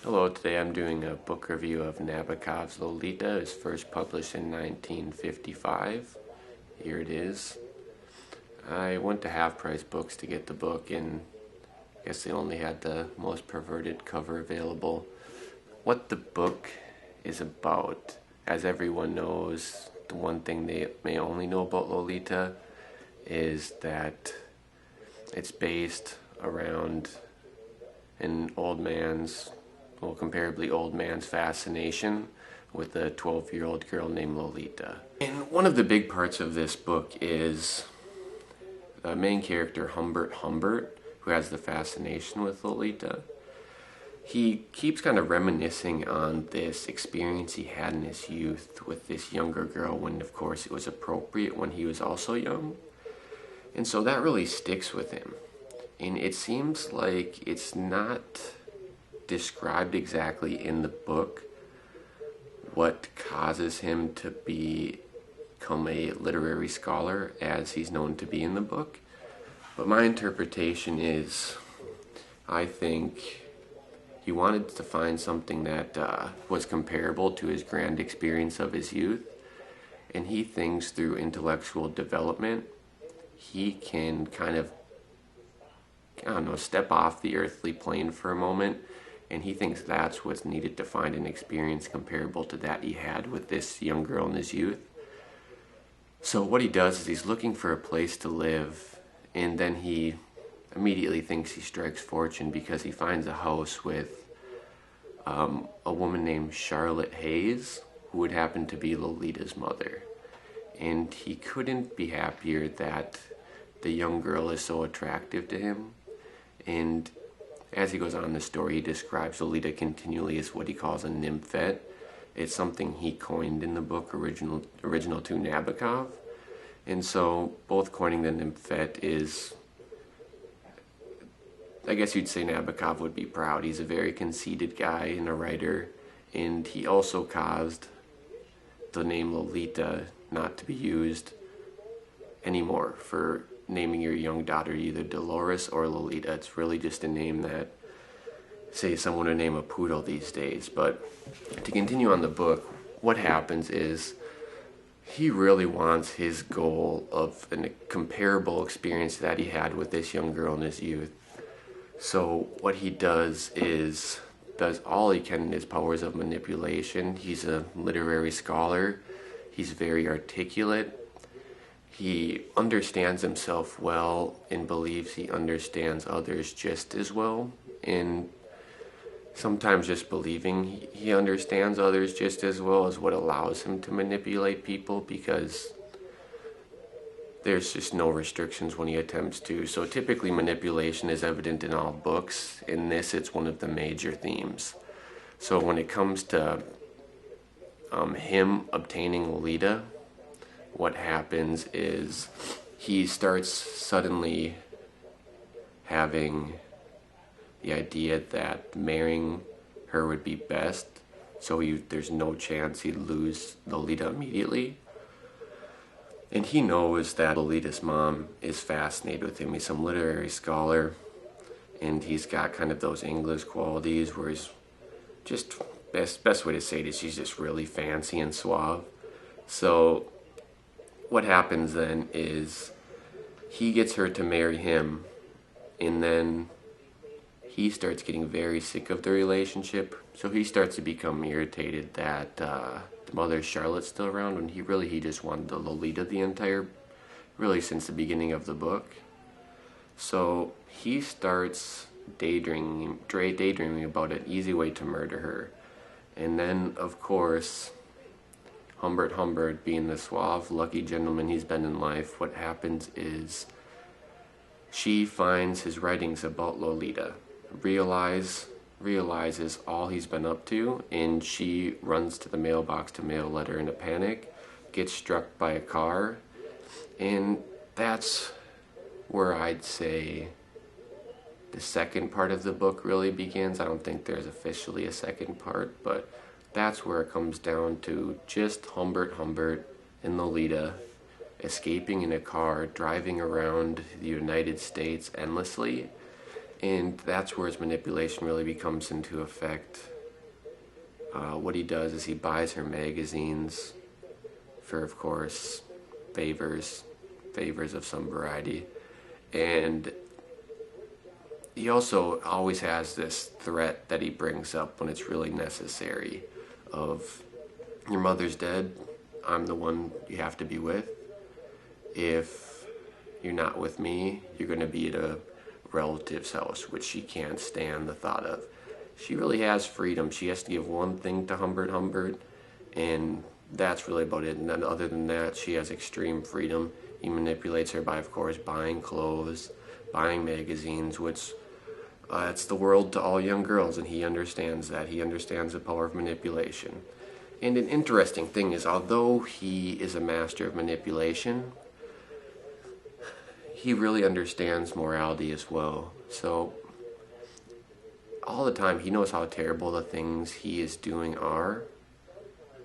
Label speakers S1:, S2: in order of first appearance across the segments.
S1: Hello, today I'm doing a book review of Nabokov's Lolita. It was first published in 1955. Here it is. I went to Half Price Books to get the book, and I guess they only had the most perverted cover available. What the book is about, as everyone knows, the one thing they may only know about Lolita is that it's based around an comparably old man's fascination with a 12-year-old girl named Lolita. And one of the big parts of this book is the main character, Humbert, who has the fascination with Lolita. He keeps kind of reminiscing on this experience he had in his youth with this younger girl when, of course, it was appropriate when he was also young. And so that really sticks with him. And it seems like it's not described exactly in the book what causes him to become a literary scholar as he's known to be in the book. But my interpretation is, I think he wanted to find something that was comparable to his grand experience of his youth, and he thinks through intellectual development he can kind of, step off the earthly plane for a moment, and he thinks that's what's needed to find an experience comparable to that he had with this young girl in his youth. So what he does is he's looking for a place to live, and then he immediately thinks he strikes fortune because he finds a house with a woman named Charlotte Hayes, who would happen to be Lolita's mother. And he couldn't be happier that the young girl is so attractive to him. And as he goes on in the story, he describes Lolita continually as what he calls a nymphette. It's something he coined in the book original to Nabakov. And so both coining the nymphette is, I guess you'd say Nabokov would be proud. He's a very conceited guy and a writer, and he also caused the name Lolita not to be used anymore for naming your young daughter either Dolores or Lolita. It's really just a name that, say, someone would name a poodle these days. But to continue on the book, what happens is he really wants his goal of a comparable experience that he had with this young girl in his youth. So what he does is does all he can in his powers of manipulation. He's a literary scholar. He's very articulate. He understands himself well and believes he understands others just as well. And sometimes just believing he understands others just as well is what allows him to manipulate people, because there's just no restrictions when he attempts to. So typically manipulation is evident in all books. In this, it's one of the major themes. So when it comes to him obtaining Lolita, what happens is he starts suddenly having the idea that marrying her would be best, so there's no chance he'd lose Lolita immediately. And he knows that Lolita's mom is fascinated with him. He's some literary scholar, and he's got kind of those English qualities where he's just, best way to say it is she's just really fancy and suave. So what happens then is he gets her to marry him, and then he starts getting very sick of the relationship. So he starts to become irritated that the mother Charlotte's still around, when he just wanted the Lolita really since the beginning of the book. So he starts daydreaming about an easy way to murder her. And then, of course, Humbert, being the suave, lucky gentleman he's been in life, what happens is she finds his writings about Lolita, realizes all he's been up to, and she runs to the mailbox to mail a letter in a panic, gets struck by a car, and that's where I'd say the second part of the book really begins. I don't think there's officially a second part, but that's where it comes down to just Humbert and Lolita escaping in a car, driving around the United States endlessly, And that's where his manipulation really comes into effect. What he does is he buys her magazines for, of course, favors of some variety. And he also always has this threat that he brings up when it's really necessary of, your mother's dead, I'm the one you have to be with. If you're not with me, you're going to be at a relative's house, which she can't stand the thought of. She really has freedom. She has to give one thing to Humbert, and that's really about it. And then other than that, she has extreme freedom. He manipulates her by, of course, buying clothes, buying magazines, which it's the world to all young girls, and he understands that. He understands the power of manipulation. And an interesting thing is, although he is a master of manipulation, he really understands morality as well. So all the time he knows how terrible the things he is doing are,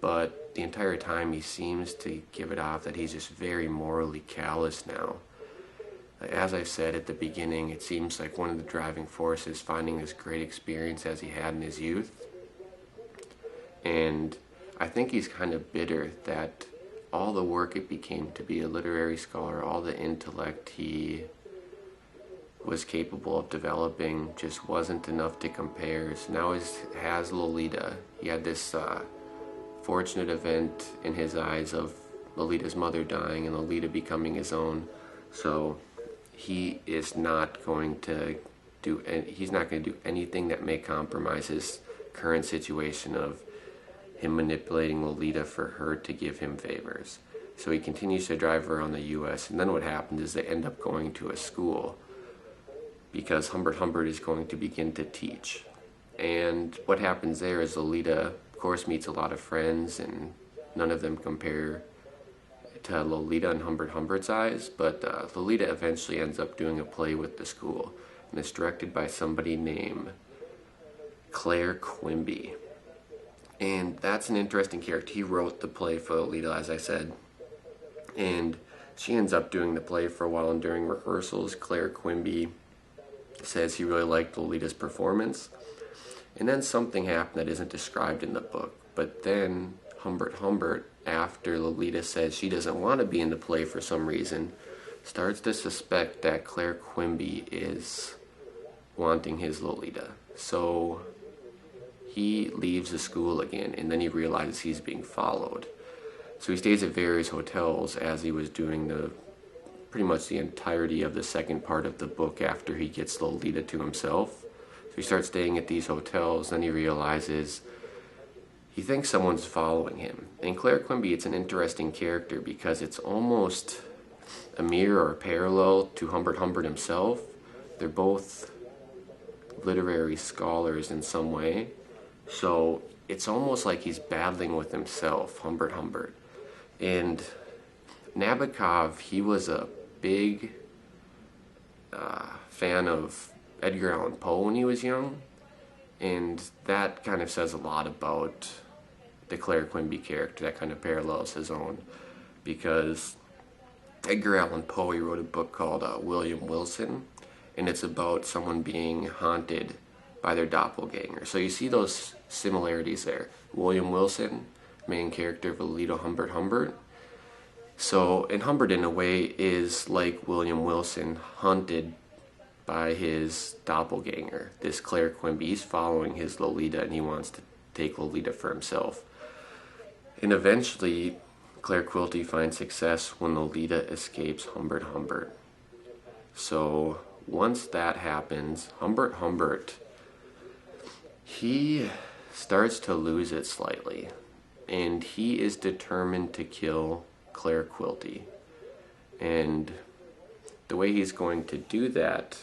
S1: but the entire time he seems to give it off that he's just very morally callous now. As I said at the beginning, it seems like one of the driving forces finding this great experience as he had in his youth. And I think he's kind of bitter that all the work it became to be a literary scholar, all the intellect he was capable of developing just wasn't enough to compare. So now he has Lolita. He had this fortunate event in his eyes of Lolita's mother dying and Lolita becoming his own. So he is not going to do anything that may compromise his current situation of him manipulating Lolita for her to give him favors. So he continues to drive around the U.S. And then what happens is they end up going to a school because Humbert is going to begin to teach. And what happens there is Lolita, of course, meets a lot of friends, and none of them compare to Lolita in Humbert's eyes, but Lolita eventually ends up doing a play with the school, and it's directed by somebody named Claire Quimby. And that's an interesting character. He wrote the play for Lolita, as I said, and she ends up doing the play for a while, and during rehearsals, Claire Quimby says he really liked Lolita's performance. And then something happened that isn't described in the book, but then Humbert, after Lolita says she doesn't want to be in the play for some reason, starts to suspect that Claire Quimby is wanting his Lolita. So he leaves the school again, and then he realizes he's being followed. So he stays at various hotels as he was doing pretty much the entirety of the second part of the book after he gets Lolita to himself. So he starts staying at these hotels, then he realizes he thinks someone's following him. And Claire Quimby, it's an interesting character because it's almost a mirror or a parallel to Humbert himself. They're both literary scholars in some way. So it's almost like he's battling with himself, Humbert. And Nabakov, he was a big fan of Edgar Allan Poe when he was young. And that kind of says a lot about the Claire Quimby character. That kind of parallels his own, because Edgar Allan Poe, he wrote a book called William Wilson, and it's about someone being haunted by their doppelganger. So you see those similarities there. William Wilson, main character of Lolita Humbert. So, and Humbert in a way is like William Wilson, hunted by his doppelganger, this Claire Quimby. He's following his Lolita, and he wants to take Lolita for himself. And eventually, Claire Quilty finds success when Lolita escapes Humbert. So once that happens, Humbert, he starts to lose it slightly, and he is determined to kill Claire Quilty. And the way he's going to do that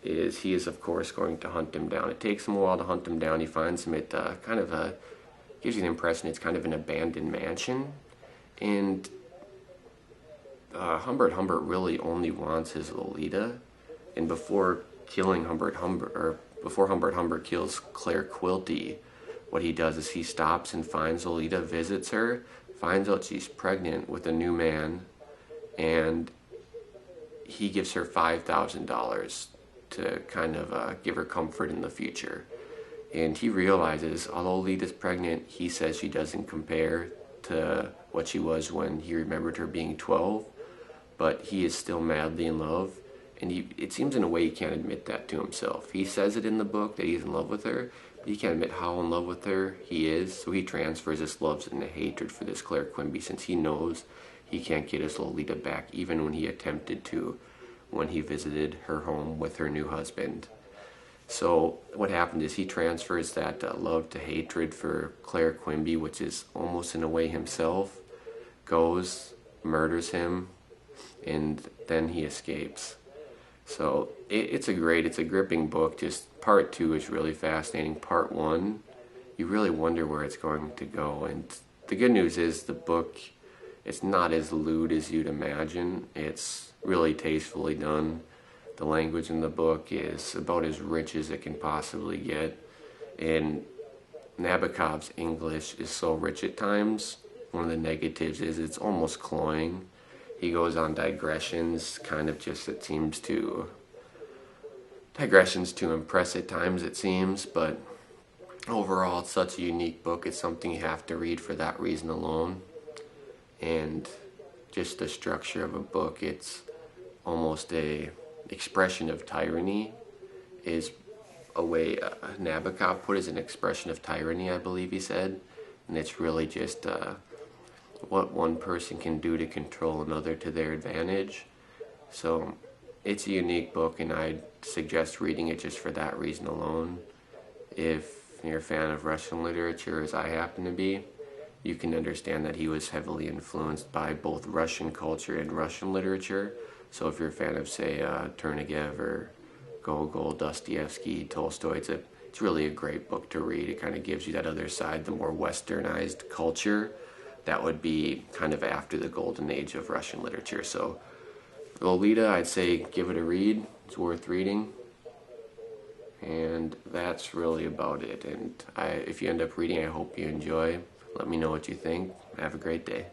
S1: is he is, of course, going to hunt him down. It takes him a while to hunt him down. He finds him at gives you the impression it's kind of an abandoned mansion. And Humbert really only wants his Lolita. And before killing before Humbert kills Claire Quilty, what he does is he stops and finds Lolita, visits her, finds out she's pregnant with a new man, and he gives her $5,000 to kind of give her comfort in the future. And he realizes, although Lolita's pregnant, he says she doesn't compare to what she was when he remembered her being 12, but he is still madly in love. And it seems in a way he can't admit that to himself. He says it in the book that he's in love with her, but he can't admit how in love with her he is. So he transfers his love into hatred for this Claire Quimby, since he knows he can't get his Lolita back, even when he attempted to when he visited her home with her new husband. So what happened is he transfers that love to hatred for Claire Quimby, which is almost in a way himself, goes, murders him, and then he escapes. So it's a gripping book. Just part 2 is really fascinating. Part 1, you really wonder where it's going to go. And the good news is the book, it's not as lewd as you'd imagine. It's really tastefully done. The language in the book is about as rich as it can possibly get. And Nabokov's English is so rich at times. One of the negatives is it's almost cloying. He goes on digressions, kind of just digressions to impress at times, it seems, but overall it's such a unique book. It's something you have to read for that reason alone. And just the structure of a book, it's almost a expression of tyranny, is a way Nabokov put it, as an expression of tyranny, I believe he said. And it's really just what one person can do to control another to their advantage. So it's a unique book, and I'd suggest reading it just for that reason alone. If you're a fan of Russian literature, as I happen to be, you can understand that he was heavily influenced by both Russian culture and Russian literature. So if you're a fan of, say, Turgenev or Gogol, Dostoevsky, Tolstoy, it's really a great book to read. It kind of gives you that other side, the more westernized culture that would be kind of after the golden age of Russian literature. So Lolita, I'd say give it a read. It's worth reading. And that's really about it. And if you end up reading, I hope you enjoy. Let me know what you think. Have a great day.